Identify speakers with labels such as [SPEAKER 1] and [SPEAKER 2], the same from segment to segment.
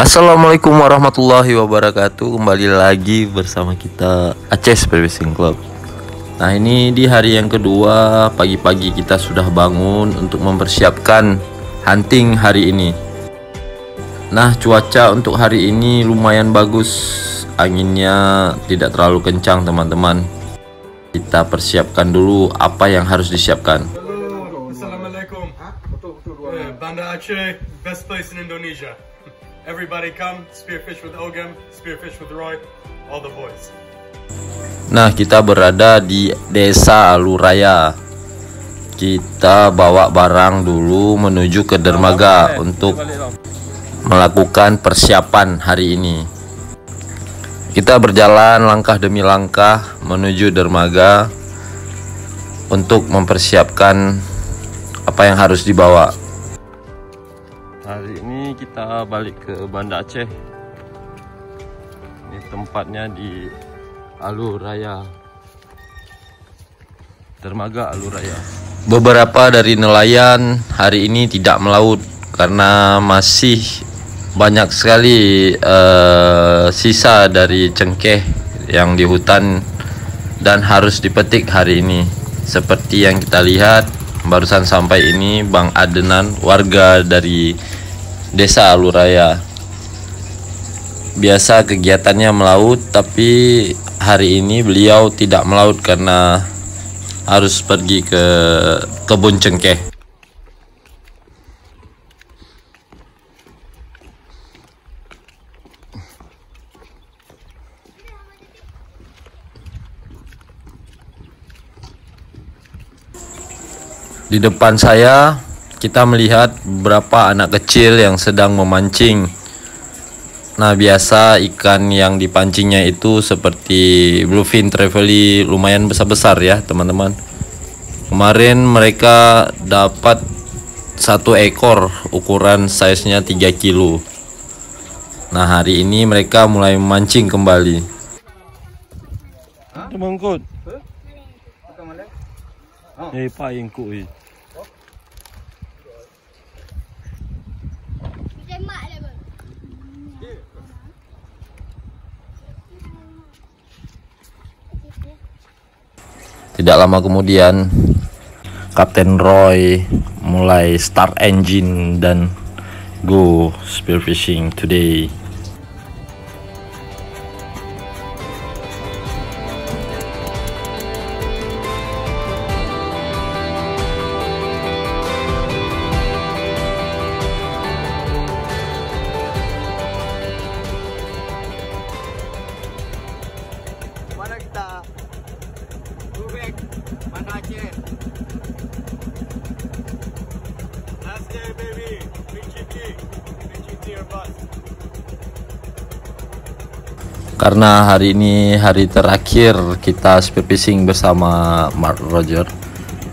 [SPEAKER 1] Assalamualaikum warahmatullahi wabarakatuh. Kembali lagi bersama kita Aceh Spearfishing Club. Nah, ini di hari yang kedua. Pagi-pagi kita sudah bangun untuk mempersiapkan hunting hari ini. Nah, cuaca untuk hari ini lumayan bagus. Anginnya tidak terlalu kencang, teman-teman. Kita persiapkan dulu apa yang harus disiapkan.
[SPEAKER 2] Assalamualaikum. Banda Aceh, best place in Indonesia. Everybody come, spearfish with Ogam, spearfish with Roy, all the boys.
[SPEAKER 1] Nah, kita berada di Desa Aluraya. Kita bawa barang dulu menuju ke dermaga untuk melakukan persiapan hari ini. Kita berjalan langkah demi langkah menuju dermaga untuk mempersiapkan apa yang harus dibawa. Hari ini kita balik ke Banda Aceh. Ini tempatnya di Aluraya, dermaga Aluraya. Beberapa dari nelayan hari ini tidak melaut karena masih banyak sekali sisa dari cengkeh yang di hutan dan harus dipetik hari ini. Seperti yang kita lihat, barusan sampai ini Bang Adenan, warga dari Desa Aluraya. Biasa kegiatannya melaut, tapi hari ini beliau tidak melaut karena harus pergi ke kebun cengkeh. Di depan saya kita melihat beberapa anak kecil yang sedang memancing. Nah, biasa ikan yang dipancingnya itu seperti bluefin trevally, lumayan besar-besar ya teman-teman. Kemarin mereka dapat satu ekor ukuran size-nya 3 kilo. Nah, hari ini mereka mulai memancing kembali. Mengkut. Paling kuy. Tidak lama kemudian Kapten Roy mulai start engine dan go spearfishing today.
[SPEAKER 3] Mana kita? Bubek, Banda Aceh.
[SPEAKER 2] Last day, baby. Big GT or bust.
[SPEAKER 1] Karena hari ini hari terakhir kita spearfishing bersama Mark Roger.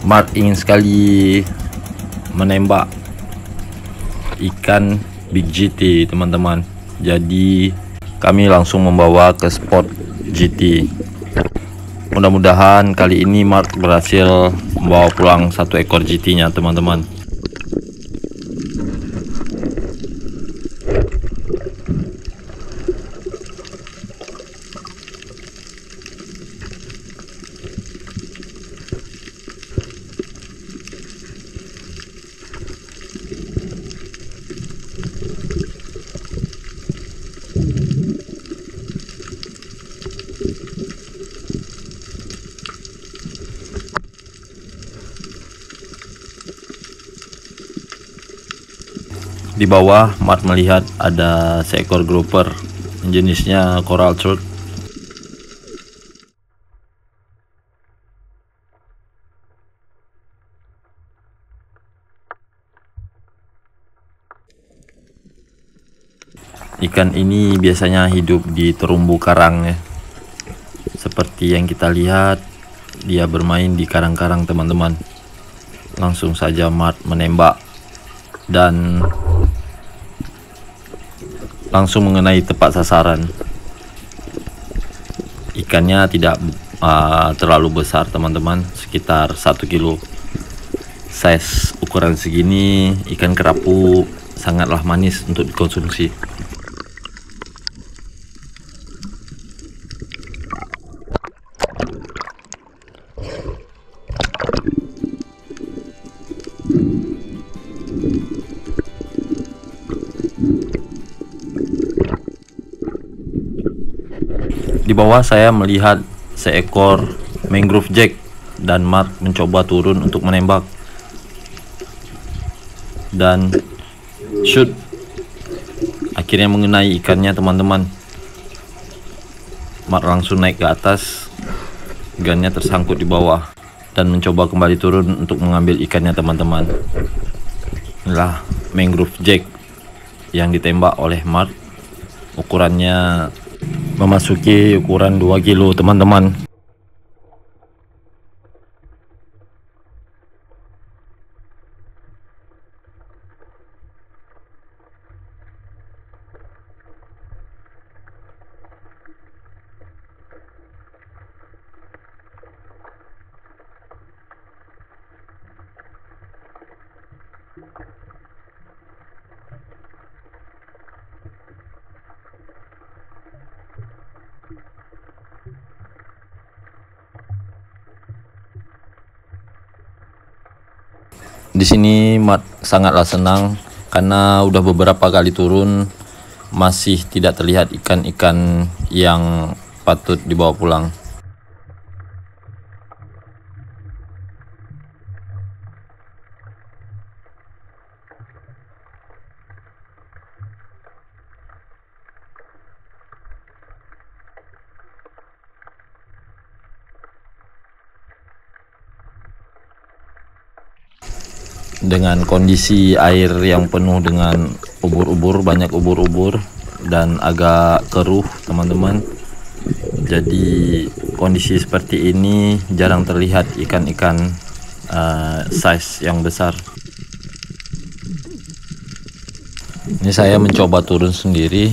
[SPEAKER 1] Mark ingin sekali menembak ikan Big GT, teman-teman. Jadi kami langsung membawa ke spot GT. Mudah-mudahan kali ini Mark berhasil membawa pulang satu ekor GT-nya, teman-teman. Di bawah Mark melihat ada seekor grouper jenisnya coral trout. Ikan ini biasanya hidup di terumbu karang ya. Seperti yang kita lihat, dia bermain di karang-karang, teman-teman. Langsung saja Mark menembak dan langsung mengenai tepat sasaran. Ikannya tidak terlalu besar, teman-teman, sekitar 1 kilo. Size ukuran segini ikan kerapu sangatlah manis untuk dikonsumsi. Di bawah saya melihat seekor mangrove jack dan Mark mencoba turun untuk menembak dan shoot, akhirnya mengenai ikannya teman-teman. Mark langsung naik ke atas, gunnya tersangkut di bawah dan mencoba kembali turun untuk mengambil ikannya teman-teman. Inilah mangrove jack yang ditembak oleh Mark, ukurannya memasuki ukuran 2 kilo teman-teman. Di sini Mat sangatlah senang karena udah beberapa kali turun masih tidak terlihat ikan-ikan yang patut dibawa pulang. Dengan kondisi air yang penuh dengan ubur-ubur, banyak ubur-ubur dan agak keruh teman-teman. Jadi kondisi seperti ini jarang terlihat ikan-ikan size yang besar. Ini saya mencoba turun sendiri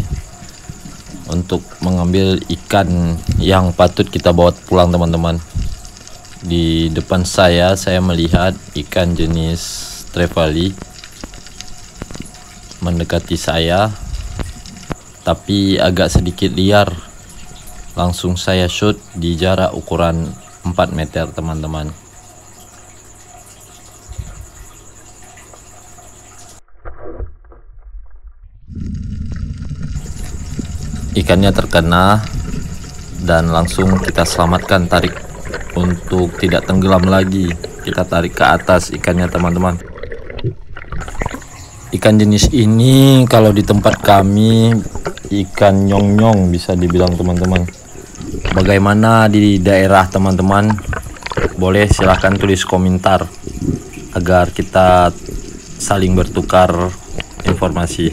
[SPEAKER 1] untuk mengambil ikan yang patut kita bawa pulang teman-teman. Di depan saya melihat ikan jenis trevally mendekati saya, tapi agak sedikit liar. Langsung saya shoot di jarak ukuran 4 meter teman-teman. Ikannya terkena dan langsung kita selamatkan, tarik untuk tidak tenggelam lagi. Kita tarik ke atas ikannya teman-teman. Ikan jenis ini kalau di tempat kami ikan nyong-nyong bisa dibilang teman-teman. Bagaimana di daerah teman-teman? Boleh silahkan tulis komentar agar kita saling bertukar informasi.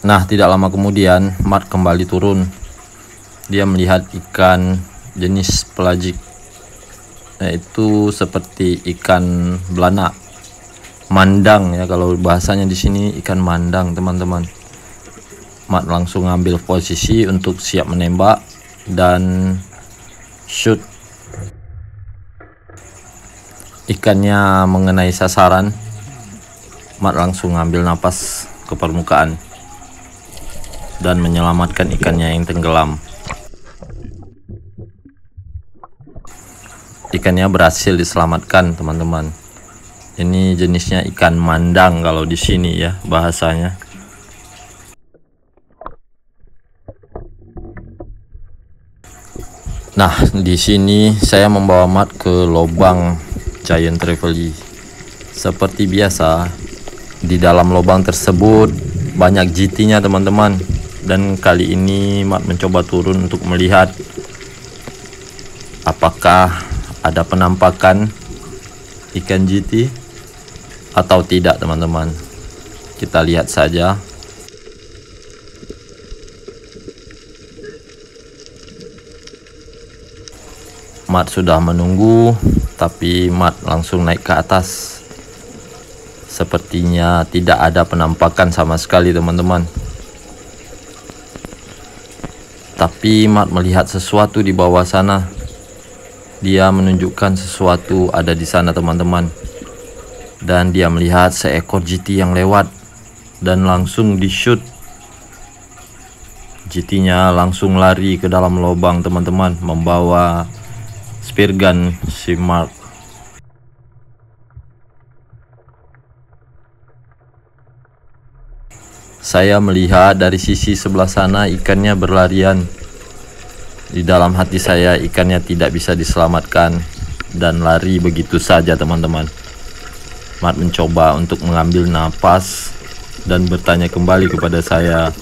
[SPEAKER 1] Nah, tidak lama kemudian Mat kembali turun. Dia melihat ikan jenis pelagik, yaitu seperti ikan belanak, mandang ya kalau bahasanya di sini, ikan mandang teman-teman. Mat langsung ngambil posisi untuk siap menembak dan shoot. Ikannya mengenai sasaran. Mat langsung ngambil napas ke permukaan dan menyelamatkan ikannya yang tenggelam. Ikannya berhasil diselamatkan teman-teman. Ini jenisnya ikan mandang kalau di sini ya bahasanya. Nah, di sini saya membawa Mat ke lubang giant trevally. Seperti biasa, di dalam lubang tersebut banyak GT-nya teman-teman. Dan kali ini Mat mencoba turun untuk melihat apakah ada penampakan ikan GT atau tidak teman-teman. Kita lihat saja. Mat sudah menunggu, tapi Mat langsung naik ke atas. Sepertinya tidak ada penampakan sama sekali teman-teman. Tapi Mat melihat sesuatu di bawah sana. Dia menunjukkan sesuatu ada di sana teman-teman. Dan dia melihat seekor GT yang lewat dan langsung di shoot. GT-nya langsung lari ke dalam lubang teman-teman, membawa spear gun si Mark. Saya melihat dari sisi sebelah sana ikannya berlarian. Di dalam hati saya ikannya tidak bisa diselamatkan dan lari begitu saja teman-teman. Mark mencoba untuk mengambil napas dan bertanya kembali kepada saya.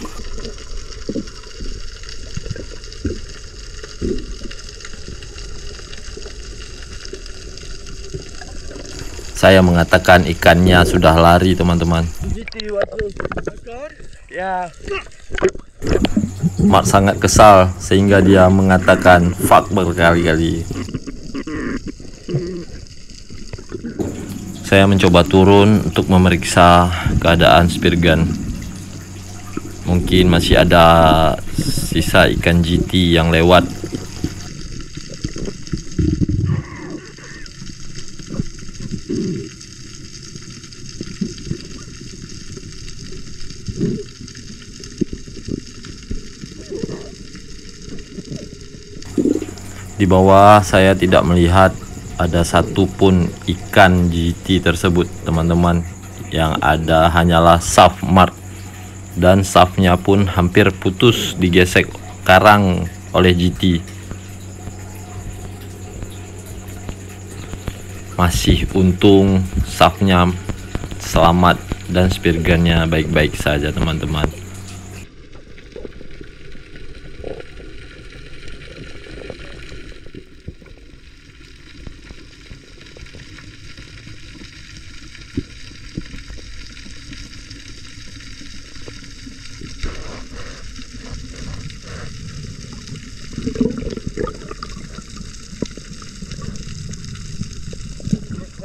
[SPEAKER 1] Saya mengatakan ikannya sudah lari teman-teman. Mark sangat kesal sehingga dia mengatakan fuck berkali-kali. Saya mencoba turun untuk memeriksa keadaan spear gun. Mungkin masih ada sisa ikan GT yang lewat. Di bawah saya tidak melihat ada satupun ikan GT tersebut teman-teman. Yang ada hanyalah shaft Mark, dan shaftnya pun hampir putus digesek karang oleh GT. Masih untung shaftnya selamat dan spear gunnya baik-baik saja teman-teman.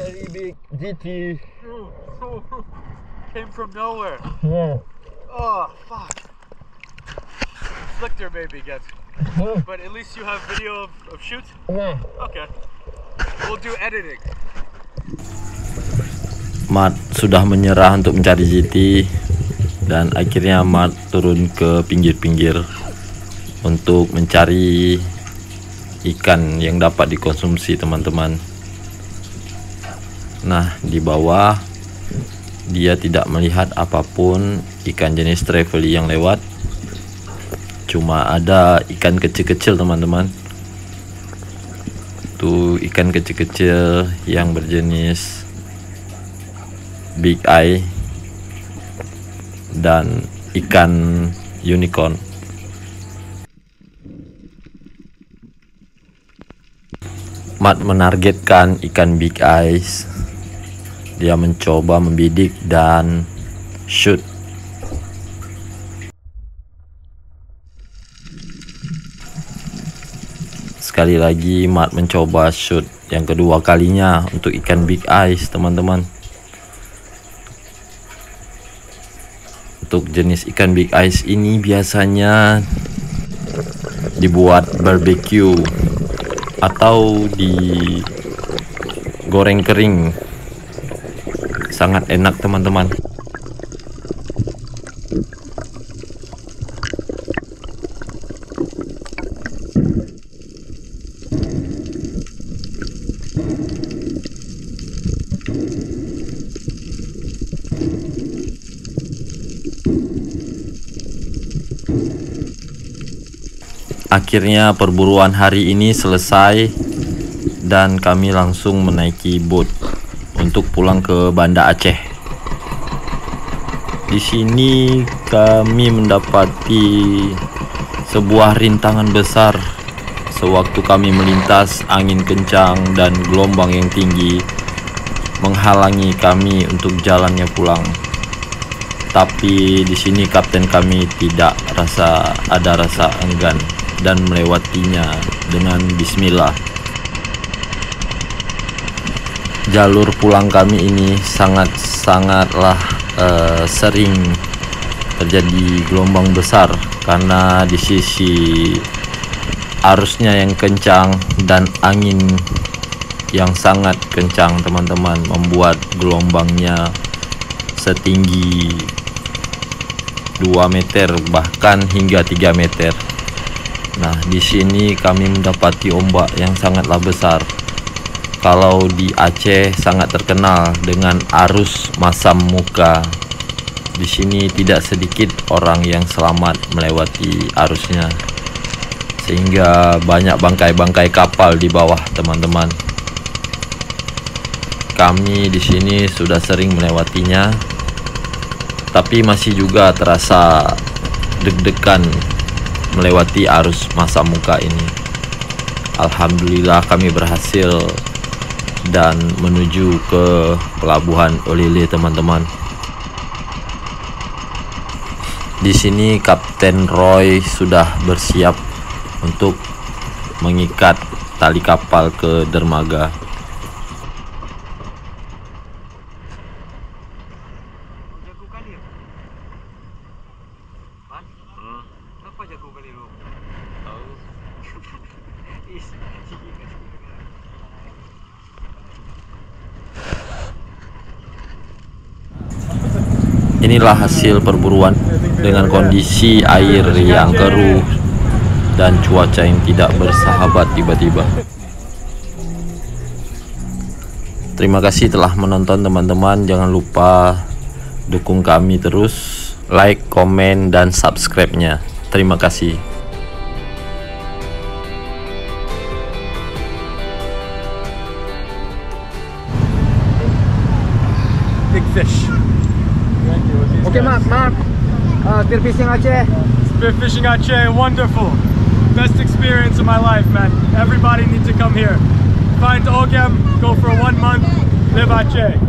[SPEAKER 3] Very big GT.
[SPEAKER 2] Came from nowhere.
[SPEAKER 3] Yeah.
[SPEAKER 2] Oh, fuck. Flicked her maybe gets. But at least you have video of shoot?
[SPEAKER 3] Yeah.
[SPEAKER 2] Okay. We'll do editing.
[SPEAKER 1] Mark sudah menyerah untuk mencari GT, dan akhirnya Mark turun ke pinggir-pinggir untuk mencari ikan yang dapat dikonsumsi teman-teman. Nah, di bawah dia tidak melihat apapun ikan jenis trevally yang lewat. Cuma ada ikan kecil-kecil teman-teman. Tuh ikan kecil-kecil yang berjenis big eye dan ikan unicorn. Mark menargetkan ikan big eyes. Dia mencoba membidik dan shoot. Sekali lagi Mark mencoba shoot yang kedua kalinya untuk ikan big eyes teman-teman. Untuk jenis ikan big eyes ini biasanya dibuat barbecue atau digoreng kering. Sangat enak teman-teman. Akhirnya perburuan hari ini selesai dan kami langsung menaiki boat untuk pulang ke Banda Aceh. Di sini kami mendapati sebuah rintangan besar sewaktu kami melintas. Angin kencang dan gelombang yang tinggi menghalangi kami untuk jalannya pulang. Tapi di sini kapten kami tidak ada rasa enggan dan melewatinya dengan bismillah. Jalur pulang kami ini sangatlah sering terjadi gelombang besar karena di sisi arusnya yang kencang dan angin yang sangat kencang teman-teman, membuat gelombangnya setinggi 2 meter bahkan hingga 3 meter. Nah, di sini kami mendapati ombak yang sangatlah besar. Kalau di Aceh sangat terkenal dengan arus masam muka. Di sini tidak sedikit orang yang selamat melewati arusnya. Sehingga banyak bangkai-bangkai kapal di bawah, teman-teman. Kami di sini sudah sering melewatinya, tapi masih juga terasa deg-degan melewati arus masa muka ini. Alhamdulillah kami berhasil dan menuju ke pelabuhan Olile, teman-teman. Di sini Kapten Roy sudah bersiap untuk mengikat tali kapal ke dermaga. Inilah hasil perburuan dengan kondisi air yang keruh dan cuaca yang tidak bersahabat tiba-tiba. Terima kasih telah menonton, teman-teman. Jangan lupa dukung kami terus, like, komen, dan subscribe-nya. Terima kasih.
[SPEAKER 2] Big fish.
[SPEAKER 3] Okay, Mark. Spear fishing Aceh.
[SPEAKER 2] Spear fishing Aceh, wonderful. Best experience of my life, man. Everybody needs to come here. Find Ogem, go for 1 month, live Aceh.